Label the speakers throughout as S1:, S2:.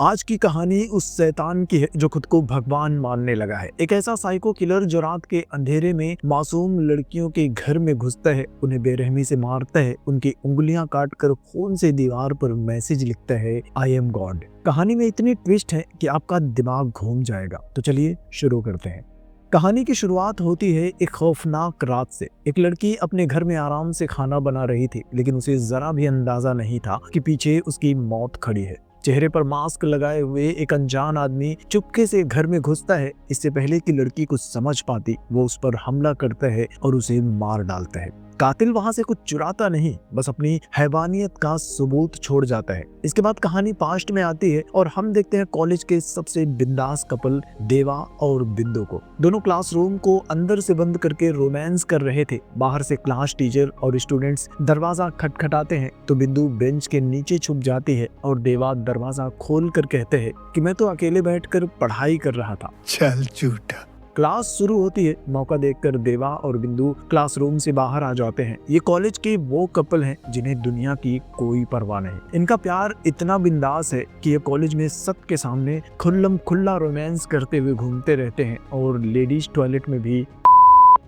S1: आज की कहानी उस शैतान की है जो खुद को भगवान मानने लगा है। एक ऐसा साइको किलर जो रात के अंधेरे में मासूम लड़कियों के घर में घुसता है, उन्हें बेरहमी से मारता है, उनकी उंगलियां काटकर खून से दीवार पर मैसेज लिखता है, आई एम गॉड। कहानी में इतनी ट्विस्ट है कि आपका दिमाग घूम जाएगा। तो चलिए शुरू करते हैं। कहानी की शुरुआत होती है एक खौफनाक रात से। एक लड़की अपने घर में आराम से खाना बना रही थी, लेकिन उसे जरा भी अंदाजा नहीं था कि पीछे उसकी मौत खड़ी है। चेहरे पर मास्क लगाए हुए एक अनजान आदमी चुपके से घर में घुसता है। इससे पहले कि लड़की कुछ समझ पाती, वो उस पर हमला करता है और उसे मार डालता है। कातिल वहां से कुछ चुराता नहीं, बस अपनी हैवानियत का सबूत छोड़ जाता है। इसके बाद कहानी पास्ट में आती है और हम देखते हैं कॉलेज के सबसे बिंदास कपल देवा और बिंदु को। दोनों क्लासरूम को अंदर से बंद करके रोमांस कर रहे थे। बाहर से क्लास टीचर और स्टूडेंट्स दरवाजा खटखटाते हैं तो बिंदु बेंच के नीचे छुप जाती है और देवा दरवाजा खोल कर कहते हैं कि मैं तो अकेले बैठकर पढ़ाई कर रहा था।
S2: चल झूठा।
S1: क्लास शुरू होती है। मौका देखकर देवा और बिंदु क्लासरूम से बाहर आ जाते हैं। ये कॉलेज के वो कपल हैं जिन्हें दुनिया की कोई परवाह नहीं। इनका प्यार इतना बिंदास है कि ये कॉलेज में सबके सामने खुल्लम खुल्ला रोमांस करते हुए घूमते रहते हैं और लेडीज टॉयलेट में भी।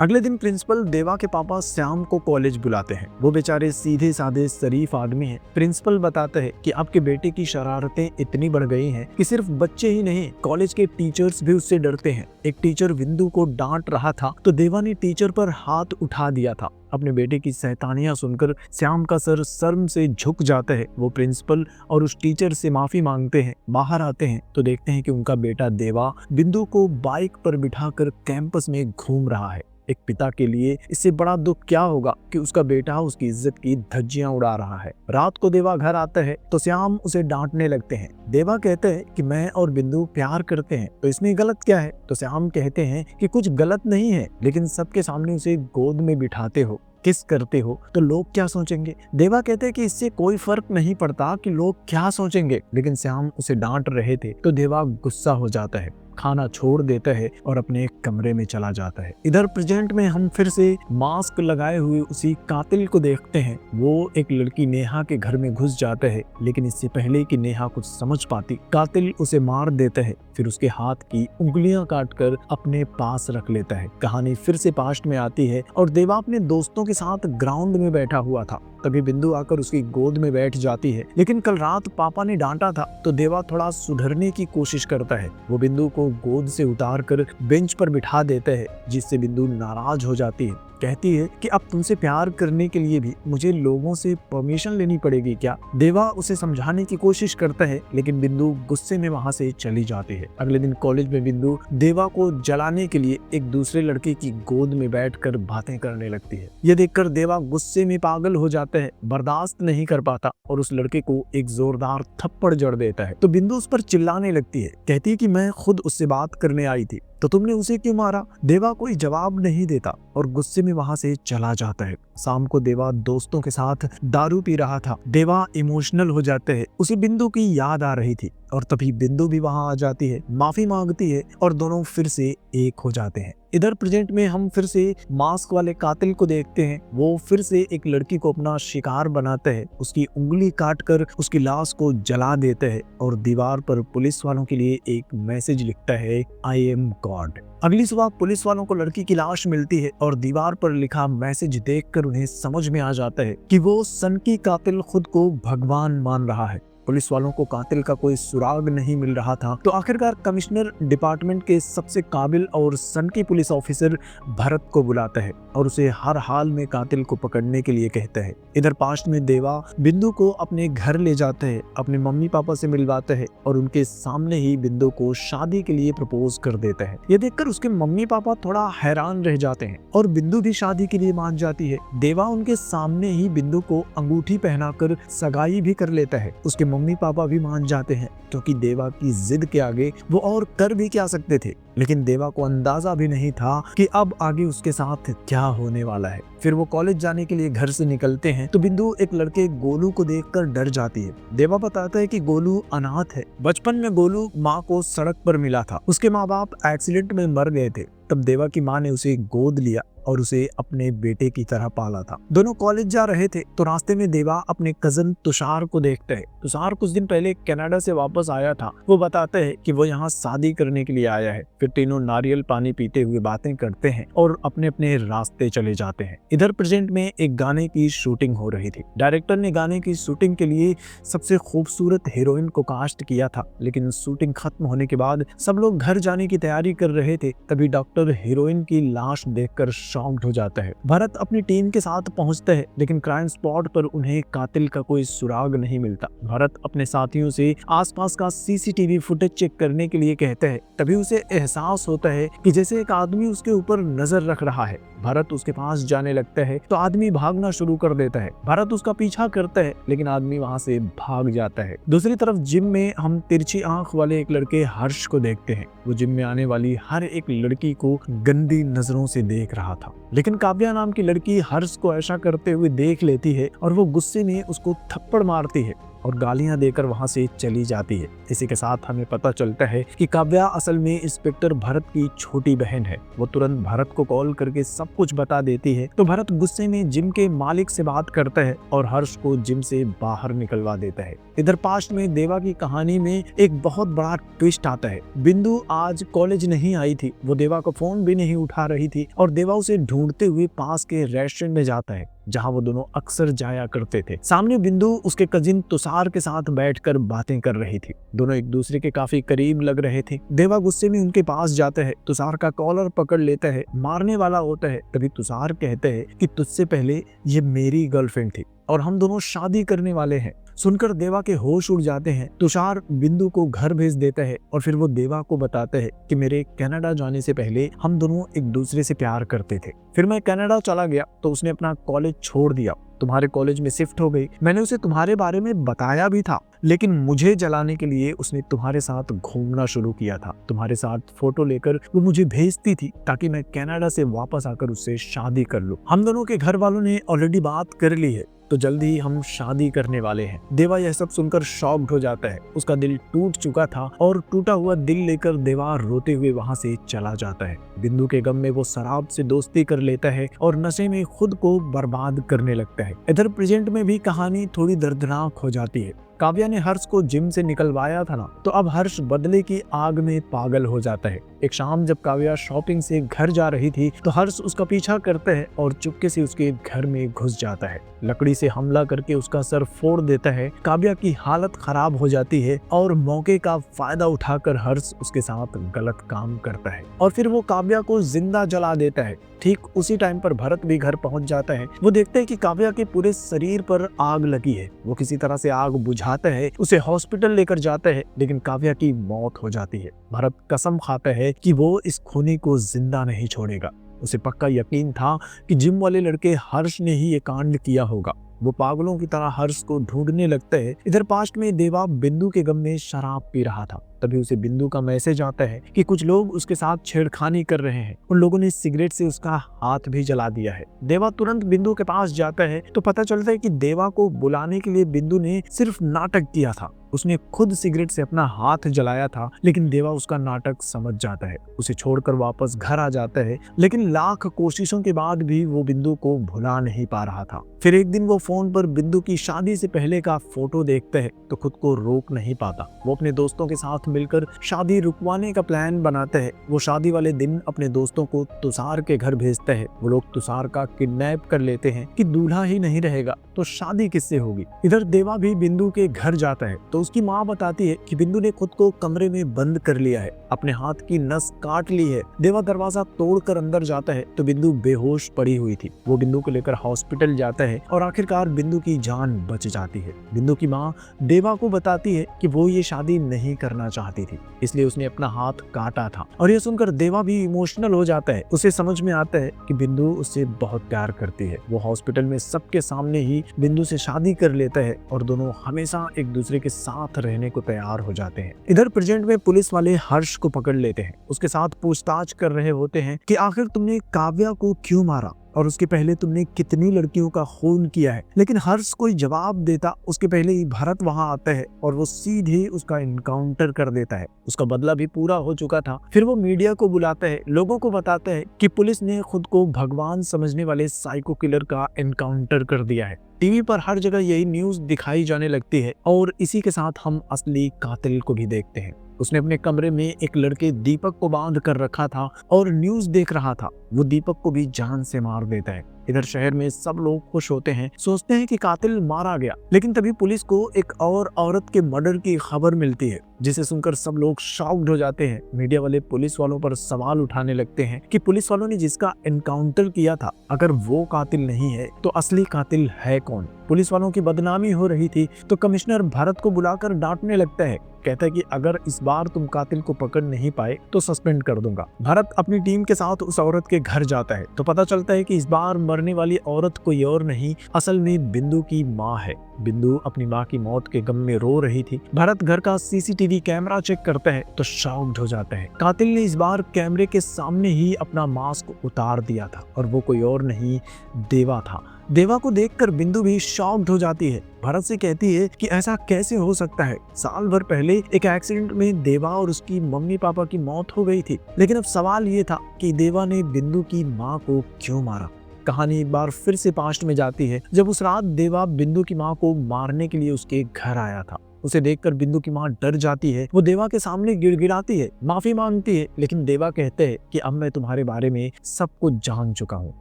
S1: अगले दिन प्रिंसिपल देवा के पापा श्याम को कॉलेज बुलाते हैं। वो बेचारे सीधे साधे शरीफ आदमी हैं। प्रिंसिपल बताता है कि आपके बेटे की शरारतें इतनी बढ़ गई हैं कि सिर्फ बच्चे ही नहीं, कॉलेज के टीचर्स भी उससे डरते हैं। एक टीचर बिंदु को डांट रहा था तो देवा ने टीचर पर हाथ उठा दिया था। अपने बेटे की शैतानियां सुनकर श्याम का सर शर्म से झुक जाता है। वो प्रिंसिपल और उस टीचर से माफी मांगते हैं। बाहर आते हैं तो देखते हैं कि उनका बेटा देवा बिंदु को बाइक पर बिठाकर कैंपस में घूम रहा है। एक पिता के लिए इससे बड़ा दुख क्या होगा कि उसका बेटा उसकी इज्जत की धज्जियां उड़ा रहा है। रात को देवा घर आता है तो श्याम उसे डांटने लगते हैं। देवा कहते हैं कि मैं और बिंदु प्यार करते हैं तो इसमें गलत क्या है। तो श्याम कहते हैं कि कुछ गलत नहीं है, लेकिन सबके सामने उसे गोद में बिठाते हो, किस करते हो तो लोग क्या सोचेंगे। देवा कहते हैं कि इससे कोई फर्क नहीं पड़ता कि लोग क्या सोचेंगे, लेकिन श्याम उसे डांट रहे थे तो देवा गुस्सा हो जाता है, खाना छोड़ देता है और अपने कमरे में चला जाता है। इधर प्रेजेंट में हम फिर से मास्क लगाए हुए उसी कातिल को देखते हैं। वो एक लड़की नेहा के घर में घुस जाता है, लेकिन इससे पहले कि नेहा कुछ समझ पाती, कातिल उसे मार देता है। फिर उसके हाथ की उंगलियां काटकर अपने पास रख लेता है। कहानी फिर से पास्ट में आती है और देवा अपने दोस्तों के साथ ग्राउंड में बैठा हुआ था। तभी बिंदु आकर उसकी गोद में बैठ जाती है। लेकिन कल रात पापा ने डांटा था तो देवा थोड़ा सुधरने की कोशिश करता है। वो बिंदु को गोद से उतार कर बेंच पर बिठा देता है, जिससे बिंदु नाराज हो जाती है। कहती है कि अब तुमसे प्यार करने के लिए भी मुझे लोगों से परमिशन लेनी पड़ेगी क्या। देवा उसे समझाने की कोशिश करता है, लेकिन बिंदु गुस्से में वहां से चली जाती है। अगले दिन कॉलेज में बिंदु देवा को जलाने के लिए एक दूसरे लड़के की गोद में बैठकर बातें करने लगती है। यह देखकर देवा गुस्से में पागल हो जाता है, बर्दाश्त नहीं कर पाता और उस लड़के को एक जोरदार थप्पड़ जड़ देता है। तो बिंदु उस पर चिल्लाने लगती है, कहती है कि मैं खुद उससे बात करने आई थी तो तुमने उसे क्यों मारा। देवा कोई जवाब नहीं देता और गुस्से में वहां से चला जाता है। शाम को देवा दोस्तों के साथ दारू पी रहा था। देवा इमोशनल हो जाते हैं, उसे बिंदु की याद आ रही थी और तभी बिंदु भी वहां आ जाती है, माफी मांगती है और दोनों फिर से एक हो जाते हैं। इधर प्रेजेंट में हम फिर से मास्क वाले कातिल को देखते हैं। वो फिर से एक लड़की को अपना शिकार बनाता है, उसकी उंगली काटकर उसकी लाश को जला देता है और दीवार पर पुलिस वालों के लिए एक मैसेज लिखता है, आई एम गॉड। अगली सुबह पुलिस वालों को लड़की की लाश मिलती है और दीवार पर लिखा मैसेज देखकर उन्हें समझ में आ जाता है कि वो सनकी कातिल खुद को भगवान मान रहा है। पुलिस वालों को कातिल का कोई सुराग नहीं मिल रहा था तो आखिरकार कमिश्नर डिपार्टमेंट के सबसे काबिल और सनकी पुलिस ऑफिसर भरत को बुलाता है और उसे हर हाल में कातिल को पकड़ने के लिए कहता है। इधर पास्ट में देवा बिंदु को अपने घर ले जाता है, अपने मम्मी पापा से मिलवाता है और उनके सामने ही बिंदु को शादी के लिए प्रपोज कर देता है। ये देखकर उसके मम्मी पापा थोड़ा हैरान रह जाते हैं और बिंदु भी शादी के लिए मान जाती है। देवा उनके सामने ही बिंदु को अंगूठी पहनाकर सगाई भी कर लेता है। उसके मम्मी पापा भी मान जाते हैं क्योंकि देवा की जिद के आगे वो और कर भी क्या सकते थे। लेकिन देवा को अंदाजा भी नहीं था कि अब आगे उसके साथ क्या होने वाला है। फिर वो कॉलेज जाने के लिए घर से निकलते हैं तो बिंदु एक लड़के गोलू को देखकर डर जाती है। देवा बताता है कि गोलू अनाथ है। बचपन में गोलू माँ को सड़क पर मिला था, उसके माँ बाप एक्सीडेंट में मर गए थे। तब देवा की माँ ने उसे गोद लिया और उसे अपने बेटे की तरह पाला था। दोनों कॉलेज जा रहे थे तो रास्ते में देवा अपने कजन तुषार को देखते हैं। तुषार कुछ दिन पहले कनाडा से वापस आया था। वो बताते हैं कि वो यहाँ शादी करने के लिए आया है। फिर तीनों नारियल पानी पीते हुए बातें करते हैं और अपने अपने रास्ते चले जाते हैं। इधर प्रेजेंट में एक गाने की शूटिंग हो रही थी। डायरेक्टर ने गाने की शूटिंग के लिए सबसे खूबसूरत हीरोइन को कास्ट किया था, लेकिन शूटिंग खत्म होने के बाद सब लोग घर जाने की तैयारी कर रहे थे। तभी डॉक्टर हीरोइन की लाश देखकर शॉक्ड हो जाता है। भरत अपनी टीम के साथ पहुंचता है, लेकिन क्राइम स्पॉट पर उन्हें कातिल का कोई सुराग नहीं मिलता। भरत अपने साथियों से आसपास का सीसीटीवी फुटेज चेक करने के लिए कहता है। तभी उसे एहसास होता है कि जैसे एक आदमी उसके ऊपर नजर रख रहा है। भरत उसके पास जाने लगता है तो आदमी भागना शुरू कर देता है। भरत उसका पीछा करता है, लेकिन आदमी वहां से भाग जाता है। दूसरी तरफ जिम में हम तिरछी आंख वाले एक लड़के हर्ष को देखते हैं। वो जिम में आने वाली हर एक लड़की को गंदी नजरों से देख रहा था, लेकिन काव्या नाम की लड़की हर्ष को ऐसा करते हुए देख लेती है और वो गुस्से में उसको थप्पड़ मारती है और गालियां देकर वहां से चली जाती है। इसी के साथ हमें पता चलता है कि काव्या असल में इंस्पेक्टर भरत की छोटी बहन है। वो तुरंत भरत को कॉल करके सब कुछ बता देती है तो भरत गुस्से में जिम के मालिक से बात करता है और हर्ष को जिम से बाहर निकलवा देता है। इधर पास्ट में देवा की कहानी में एक बहुत बड़ा ट्विस्ट आता है। बिंदु आज कॉलेज नहीं आई थी। वो देवा का फोन भी नहीं उठा रही थी और देवा उसे ढूंढते हुए पास के रेस्टोरेंट में जाता है जहां वो दोनों अक्सर जाया करते थे। सामने बिंदु उसके कजिन तुषार के साथ बैठकर बातें कर रही थी। दोनों एक दूसरे के काफी करीब लग रहे थे। देवा गुस्से में उनके पास जाता है, तुषार का कॉलर पकड़ लेता है, मारने वाला होता है। तभी तुषार कहते हैं कि तुझसे पहले ये मेरी गर्लफ्रेंड थी और हम दोनों शादी करने वाले हैं। सुनकर देवा के होश उड़ जाते हैं। तुषार बिंदु को घर भेज देता है और फिर वो देवा को बताता है कि मेरे कनाडा जाने से पहले हम दोनों एक दूसरे से प्यार करते थे। फिर मैं कनाडा चला गया तो उसने अपना कॉलेज छोड़ दिया, तुम्हारे कॉलेज में शिफ्ट हो गई। मैंने उसे तुम्हारे बारे में बताया भी था, लेकिन मुझे जलाने के लिए उसने तुम्हारे साथ घूमना शुरू किया था। तुम्हारे साथ फोटो लेकर वो मुझे भेजती थी ताकि मैं कनाडा से वापस आकर उससे शादी कर लूं। हम दोनों के घर वालों ने ऑलरेडी बात कर ली है तो जल्दी ही हम शादी करने वाले हैं। देवा यह सब सुनकर शॉक्ड हो जाता है। उसका दिल टूट चुका था और टूटा हुआ दिल लेकर देवा रोते हुए वहां से चला जाता है। बिंदु के गम में वो शराब से दोस्ती कर लेता है और नशे में खुद को बर्बाद करने लगता है। इधर प्रेजेंट में भी कहानी थोड़ी दर्दनाक हो जाती है। काव्या ने हर्ष को जिम से निकलवाया था ना, तो अब हर्ष बदले की आग में पागल हो जाता है। एक शाम जब काव्या शॉपिंग से घर जा रही थी तो हर्ष उसका पीछा करता है और चुपके से उसके घर में घुस जाता है। लकड़ी से हमला करके उसका सर फोड़ देता है। काव्या की हालत खराब हो जाती है और मौके का फायदा उठाकर हर्ष उसके साथ गलत काम करता है और फिर वो काव्या को जिंदा जला देता है। ठीक उसी टाइम पर भरत भी घर पहुंच जाता है। वो देखते हैं कि काव्या के पूरे शरीर पर आग लगी है। वो किसी तरह से आग बुझाता है, उसे हॉस्पिटल लेकर जाता है, लेकिन काव्या की मौत हो जाती है। भरत कसम खाता है कि वो इस खूनी को जिंदा नहीं छोड़ेगा। उसे पक्का यकीन था कि जिम वाले लड़के हर्ष ने ही ये कांड किया होगा। वो पागलों की तरह हर्ष को ढूंढने लगता है। इधर पास्ट में देवा बिंदु के गम में शराब पी रहा था। तभी उसे बिंदु का मैसेज आता है कि कुछ लोग उसके साथ छेड़खानी कर रहे हैं। उन लोगों ने सिगरेट से उसका हाथ भी जला दिया है। देवा तुरंत बिंदु के पास जाता है तो पता चलता है कि देवा को बुलाने के लिए बिंदु ने सिर्फ नाटक किया था। उसने खुद सिगरेट से अपना हाथ जलाया था, लेकिन देवा उसका नाटक समझ जाता है। उसे छोड़कर वापस घर आ जाता है, लेकिन लाख कोशिशों के बाद भी वो बिंदु को भुला नहीं पा रहा था। फिर एक दिन वो फोन पर बिंदु की शादी से पहले का फोटो देखता है तो खुद को रोक नहीं पाता। वो अपने दोस्तों के साथ मिलकर शादी रुकवाने का प्लान बनाता है। वो शादी वाले दिन अपने दोस्तों को तुषार के घर भेजता है। वो लोग तुषार का किडनैप कर लेते हैं कि दूल्हा ही नहीं रहेगा तो शादी किससे होगी। इधर देवा भी बिंदु के घर जाता है तो उसकी माँ बताती है कि बिंदु ने खुद को कमरे में बंद कर लिया है, अपने हाथ की नस काट ली है। देवा दरवाजा तोड़कर अंदर जाता है तो बिंदु बेहोश पड़ी हुई थी। वो बिंदु को लेकर हॉस्पिटल जाता है और आखिरकार बिंदु की जान बच जाती है। बिंदु की माँ देवा को बताती है कि वो ये शादी नहीं करना चाहती थी, इसलिए उसने अपना हाथ काटा था। और ये सुनकर देवा भी इमोशनल हो जाता है। उसे समझ में आता है कि बिंदु उससे बहुत प्यार करती है। वो हॉस्पिटल में सबके सामने ही बिंदु से शादी कर लेता है और दोनों हमेशा एक दूसरे के साथ रहने को तैयार हो जाते हैं। इधर प्रेजेंट में पुलिस वाले हर्ष को पकड़ लेते हैं। उसके साथ पूछताछ कर रहे होते हैं कि आखिर तुमने काव्या को क्यों मारा। और उसके पहले तुमने कितनी लड़कियों का खून किया है। लेकिन हर्ष कोई जवाब देता उसके पहले ही भरत वहां आता है और वो सीधे उसका इनकाउंटर कर देता है। उसका बदला भी पूरा हो चुका था। फिर वो मीडिया को बुलाता है, लोगों को बताता है कि पुलिस ने खुद को भगवान समझने वाले साइको किलर का एनकाउंटर कर दिया है। टीवी पर हर जगह यही न्यूज दिखाई जाने लगती है और इसी के साथ हम असली कातिल को भी देखते हैं। उसने अपने कमरे में एक लड़के दीपक को बांध कर रखा था और न्यूज देख रहा था। वो दीपक को भी जान से मार देता है। इधर शहर में सब लोग खुश होते हैं, सोचते हैं कि कातिल मारा गया। लेकिन तभी पुलिस को एक और औरत के मर्डर की खबर मिलती है, जिसे सुनकर सब लोग शॉक्ड हो जाते हैं। मीडिया वाले पुलिस वालों पर सवाल उठाने लगते हैं कि पुलिस वालों ने जिसका एनकाउंटर किया था, अगर वो कातिल नहीं है तो असली कातिल है कौन। पुलिस वालों की बदनामी हो रही थी तो कमिश्नर भरत को बुलाकर डांटने लगता है। कहता है कि अगर इस बार तुम कातिल को पकड़ नहीं पाए तो सस्पेंड कर दूंगा। भरत अपनी टीम के साथ उस औरत के घर जाता है तो पता चलता है कि इस बार मरने वाली औरत कोई और नहीं, असल में बिंदु की माँ है। बिंदु अपनी माँ की मौत के गम में रो रही थी। भरत घर का सीसीटीवी कैमरा चेक करता है तो शॉक्ड हो जाता है। कातिल ने इस बार कैमरे के सामने ही अपना मास्क उतार दिया था और वो कोई और नहीं, देवा था। देवा को देखकर बिंदु भी शॉक्ड हो जाती है। भरत से कहती है कि ऐसा कैसे हो सकता है। साल भर पहले एक एक्सीडेंट में देवा और उसकी मम्मी पापा की मौत हो गई थी, लेकिन अब सवाल ये था कि देवा ने बिंदु की माँ को क्यों मारा। कहानी एक बार फिर से पास्ट में जाती है, जब उस रात देवा बिंदु की माँ को मारने के लिए उसके घर आया था। उसे देखकर बिंदु की माँ डर जाती है। वो देवा के सामने गिड़गिड़ाती है, माफी मांगती है, लेकिन देवा कहते हैं कि अब मैं तुम्हारे बारे में सब कुछ जान चुका हूँ।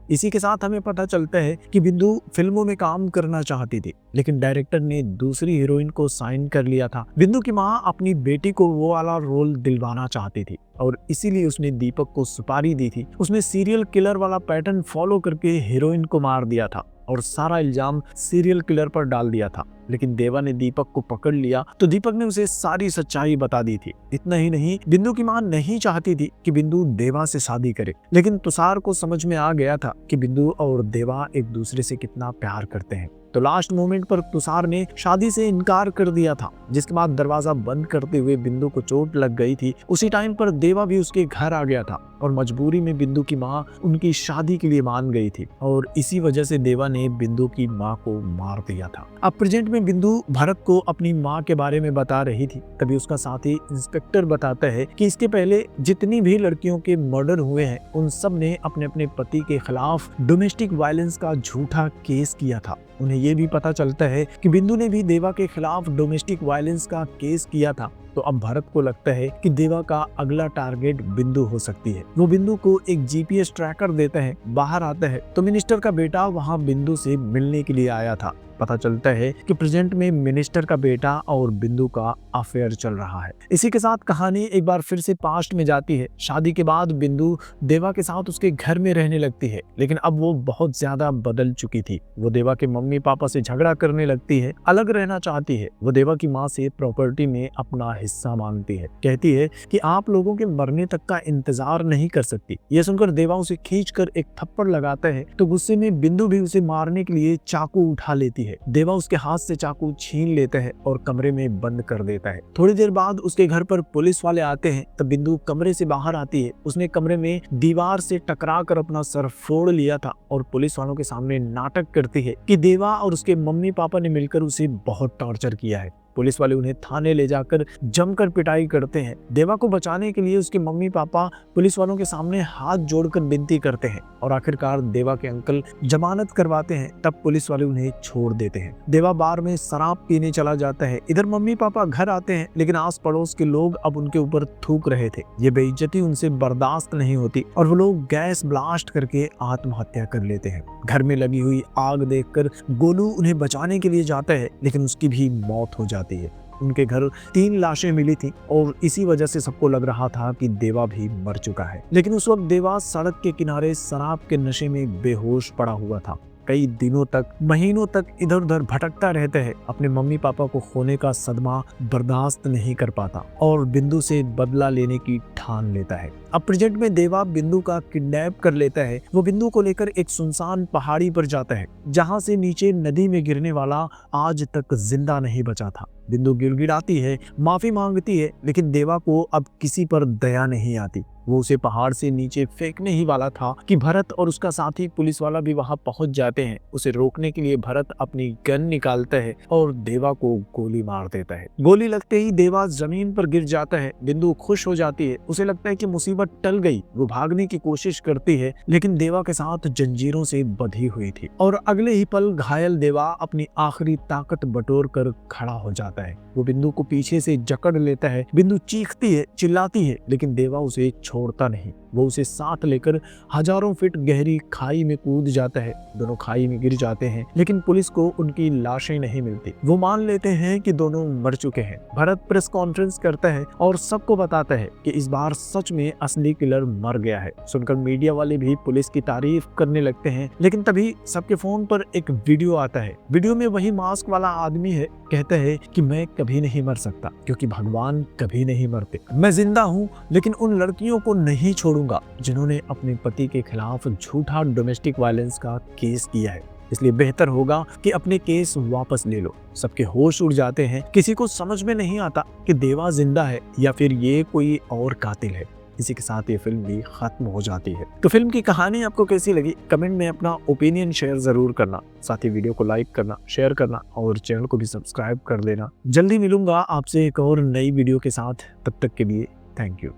S1: इसी के साथ हमें पता चलता है कि बिंदु फिल्मों में काम करना चाहती थी, लेकिन डायरेक्टर ने दूसरी हीरोइन को साइन कर लिया था। बिंदु की माँ अपनी बेटी को वो वाला रोल दिलवाना चाहती थी और इसीलिए उसने दीपक को सुपारी दी थी। उसने सीरियल किलर वाला पैटर्न फॉलो करके हीरोइन को मार दिया था और सारा इल्जाम सीरियल किलर पर डाल दिया था। लेकिन देवा ने दीपक को पकड़ लिया तो दीपक ने उसे सारी सच्चाई बता दी थी। इतना ही नहीं, बिंदु की मां नहीं चाहती थी कि बिंदु देवा से शादी करे, लेकिन तुषार को समझ में आ गया था कि बिंदु और देवा एक दूसरे से कितना प्यार करते हैं। तो लास्ट मोमेंट पर तुषार ने शादी से इनकार कर दिया था, जिसके बाद दरवाजा बंद करते हुए बिंदु को चोट लग गई थी। उसी टाइम पर देवा भी उसके घर आ गया था और मजबूरी में बिंदु की माँ उनकी शादी के लिए मान गई थी और इसी वजह से देवा ने बिंदु की माँ को मार दिया था। अब प्रेजेंट में बिंदु भरत को अपनी माँ के बारे में बता रही थी, तभी उसका साथी इंस्पेक्टर बताता है कि इसके पहले जितनी भी लड़कियों के मर्डर हुए हैं उन सब ने अपने अपने पति के खिलाफ डोमेस्टिक वायलेंस का झूठा केस किया था। उन्हें ये भी पता चलता है कि बिंदु ने भी देवा के खिलाफ डोमेस्टिक वायलेंस का केस किया था। तो अब भरत को लगता है कि देवा का अगला टारगेट बिंदु हो सकती है। वो बिंदु को एक जीपीएस ट्रैकर देता है। बाहर आता है तो मिनिस्टर का बेटा वहां बिंदु से मिलने के लिए आया था। पता चलता है कि प्रेजेंट में मिनिस्टर का बेटा और बिंदु का अफेयर चल रहा है। इसी के साथ कहानी एक बार फिर से पास्ट में जाती है। शादी के बाद बिंदु देवा के साथ उसके घर में रहने लगती है, लेकिन अब वो बहुत ज्यादा बदल चुकी थी। वो देवा के मम्मी पापा से झगड़ा करने लगती है, अलग रहना चाहती है। वो देवा की माँ से प्रॉपर्टी में अपना हिस्सा मांगती है, कहती है कि आप लोगों के मरने तक का इंतजार नहीं कर सकती। ये सुनकर देवा उसे खींचकर एक थप्पड़ लगाता है तो गुस्से में बिंदु भी उसे मारने के लिए चाकू उठा लेती है। देवा उसके हाथ से चाकू छीन लेता है और कमरे में बंद कर देता है। थोड़ी देर बाद उसके घर पर पुलिस वाले आते हैं तब बिंदु कमरे से बाहर आती है। उसने कमरे में दीवार से टकरा कर अपना सर फोड़ लिया था और पुलिस वालों के सामने नाटक करती है कि देवा और उसके मम्मी पापा ने मिलकर उसे बहुत टॉर्चर किया है। पुलिस वाले उन्हें थाने ले जाकर जमकर पिटाई करते हैं। देवा को बचाने के लिए उसके मम्मी पापा पुलिस वालों के सामने हाथ जोड़कर विनती करते हैं और आखिरकार देवा के अंकल जमानत करवाते हैं। तब पुलिस वाले उन्हें छोड़ देते हैं। देवा बार में शराब पीने चला जाता है। इधर मम्मी पापा घर आते हैं, लेकिन आस पड़ोस के लोग अब उनके ऊपर थूक रहे थे। ये बेइज्जती उनसे बर्दाश्त नहीं होती और वो लोग गैस ब्लास्ट करके आत्महत्या कर लेते हैं। घर में लगी हुई आग देखकर गोलू उन्हें बचाने के लिए जाता है, लेकिन उसकी भी मौत हो जाती है। उनके घर 3 लाशें मिली थी और इसी वजह से सबको लग रहा था कि देवा भी मर चुका है। लेकिन उस वक्त देवा सड़क के किनारे शराब के नशे में बेहोश पड़ा हुआ था। कई दिनों तक, महीनों तक इधर उधर भटकता रहता है। अपने मम्मी पापा को खोने का सदमा बर्दाश्त नहीं कर पाता और बिंदु से बदला लेने की ठान लेता है। अब प्रेजेंट में देवा बिंदु का किडनैप कर लेता है। वो बिंदु को लेकर एक सुनसान पहाड़ी पर जाता है जहां से नीचे नदी में गिरने वाला आज तक जिंदा नहीं बचा था। बिंदु गिड़गिड़ाती है, माफी मांगती है, लेकिन देवा को अब किसी पर दया नहीं आती। वो उसे पहाड़ से नीचे फेंकने ही वाला था कि भरत और उसका साथी पुलिस वाला भी वहां पहुंच जाते हैं। उसे रोकने के लिए भरत अपनी गन निकालता है और देवा को गोली मार देता है। गोली लगते ही देवा जमीन पर गिर जाता है। बिंदु खुश हो जाती है, उसे लगता है कि मुसीबत टल गई। वो भागने की कोशिश करती है, लेकिन देवा के साथ जंजीरों से बंधी हुई थी और अगले ही पल घायल देवा अपनी आखिरी ताकत बटोर कर खड़ा हो जाता है। वो बिंदु को पीछे से जकड़ लेता है। बिंदु चीखती है, चिल्लाती है, लेकिन देवा उसे छोड़ता नहीं। वो उसे साथ लेकर हजारों फीट गहरी खाई में कूद जाता है। दोनों खाई में गिर जाते हैं, लेकिन पुलिस को उनकी लाशें नहीं मिलती। वो मान लेते हैं कि दोनों मर चुके हैं। भरत प्रेस कॉन्फ्रेंस करता है और सबको बताता है कि इस बार सच में असली किलर मर गया है। सुनकर मीडिया वाले भी पुलिस की तारीफ करने लगते हैं, लेकिन तभी सबके फोन पर एक वीडियो आता है। वीडियो में वही मास्क वाला आदमी है, कहता है कि मैं कभी नहीं मर सकता क्योंकि भगवान कभी नहीं मरते। मैं जिंदा हूँ, लेकिन उन लड़कियों को नहीं छोड़ूंगा जिन्होंने अपने पति के खिलाफ झूठा डोमेस्टिक वायलेंस का केस किया है। इसलिए बेहतर होगा कि अपने केस वापस ले लो। सबके होश उड़ जाते हैं। किसी को समझ में नहीं आता कि देवा जिंदा है या फिर ये कोई और कातिल है। इसी के साथ ये फिल्म भी खत्म हो जाती है। तो फिल्म की कहानी आपको कैसी लगी, कमेंट में अपना ओपिनियन शेयर जरूर करना। साथ ही वीडियो को लाइक करना, शेयर करना और चैनल को भी सब्सक्राइब कर देना। जल्दी मिलूंगा आपसे एक और नई वीडियो के साथ। तब तक के लिए थैंक यू।